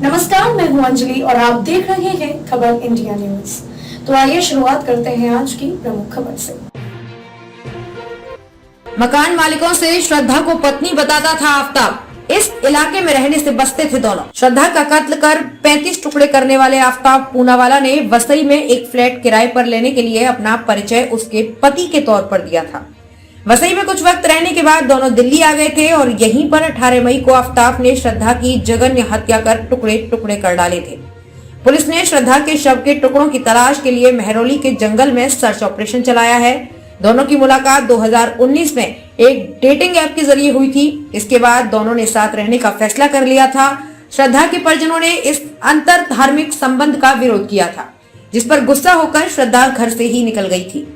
नमस्कार, मैं हूं अंजलि और आप देख रहे हैं खबर इंडिया न्यूज। तो आइए शुरुआत करते हैं आज की प्रमुख खबर से। मकान मालिकों से श्रद्धा को पत्नी बताता था आफताब। इस इलाके में रहने से बचते थे दोनों। श्रद्धा का कत्ल कर 35 टुकड़े करने वाले आफताब पूनावाला ने वसई में एक फ्लैट किराए पर लेने के लिए अपना परिचय उसके पति के तौर पर दिया था। वसई में कुछ वक्त रहने के बाद दोनों दिल्ली आ गए थे और यहीं पर 18 मई को आफताब ने श्रद्धा की जघन्य हत्या कर टुकड़े टुकड़े कर डाले थे। पुलिस ने श्रद्धा के शव के टुकड़ों की तलाश के लिए मेहरौली के जंगल में सर्च ऑपरेशन चलाया है। दोनों की मुलाकात 2019 में एक डेटिंग ऐप के जरिए हुई थी। इसके बाद दोनों ने साथ रहने का फैसला कर लिया था। श्रद्धा के परिजनों ने इस अंतर धार्मिक संबंध का विरोध किया था, जिस पर गुस्सा होकर श्रद्धा घर से ही निकल गई थी।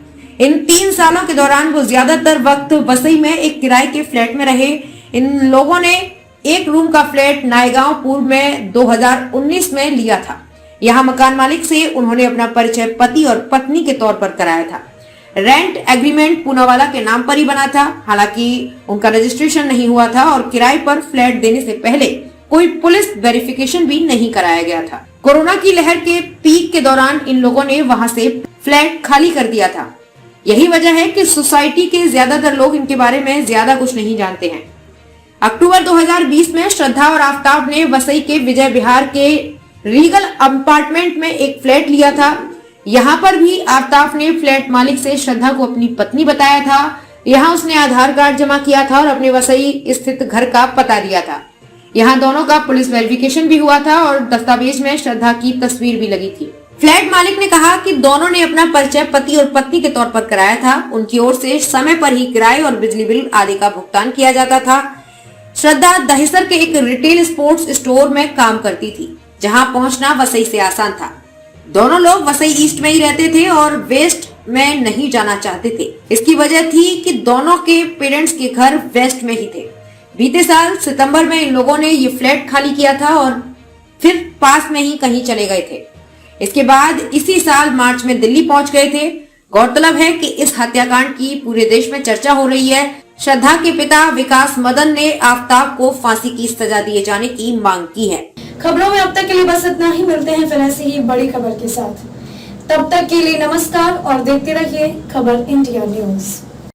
इन 3 सालों के दौरान वो ज्यादातर वक्त वसई में एक किराए के फ्लैट में रहे। इन लोगों ने एक रूम का फ्लैट नायगांव पूर्व में 2019 में लिया था। यहाँ मकान मालिक से उन्होंने अपना परिचय पति और पत्नी के तौर पर कराया था। रेंट एग्रीमेंट पूनावाला के नाम पर ही बना था, हालांकि उनका रजिस्ट्रेशन नहीं हुआ था और किराए पर फ्लैट देने से पहले कोई पुलिस वेरिफिकेशन भी नहीं कराया गया था। कोरोना की लहर के पीक के दौरान इन लोगों ने वहां से फ्लैट खाली कर दिया था। यही वजह है कि सोसाइटी के ज्यादातर लोग इनके बारे में ज्यादा कुछ नहीं जानते हैं। अक्टूबर 2020 में श्रद्धा और आफताब ने वसई के विजय विहार के रीगल अपार्टमेंट में एक फ्लैट लिया था। यहाँ पर भी आफताब ने फ्लैट मालिक से श्रद्धा को अपनी पत्नी बताया था। यहाँ उसने आधार कार्ड जमा किया था और अपने वसई स्थित घर का पता दिया था। यहाँ दोनों का पुलिस वेरिफिकेशन भी हुआ था और दस्तावेज में श्रद्धा की तस्वीर भी लगी थी। फ्लैट मालिक ने कहा कि दोनों ने अपना परिचय पति और पत्नी के तौर पर कराया था। उनकी ओर से समय पर ही किराए और बिजली बिल आदि का भुगतान किया जाता था। श्रद्धा दहिसर के एक रिटेल स्पोर्ट्स स्टोर में काम करती थी, जहां पहुंचना वसई से आसान था। दोनों लोग वसई ईस्ट में ही रहते थे और वेस्ट में नहीं जाना चाहते थे। इसकी वजह थी कि दोनों के पेरेंट्स के घर वेस्ट में ही थे। बीते साल सितंबर में इन लोगों ने ये फ्लैट खाली किया था और फिर पास में ही कहीं चले गए थे। इसके बाद इसी साल मार्च में दिल्ली पहुंच गए थे। गौरतलब है कि इस हत्याकांड की पूरे देश में चर्चा हो रही है। श्रद्धा के पिता विकास मदन ने आफताब को फांसी की सजा दिए जाने की मांग की है। खबरों में अब तक के लिए बस इतना ही। मिलते हैं फिर ऐसी ही बड़ी खबर के साथ। तब तक के लिए नमस्कार और देखते रहिए खबर इंडिया न्यूज।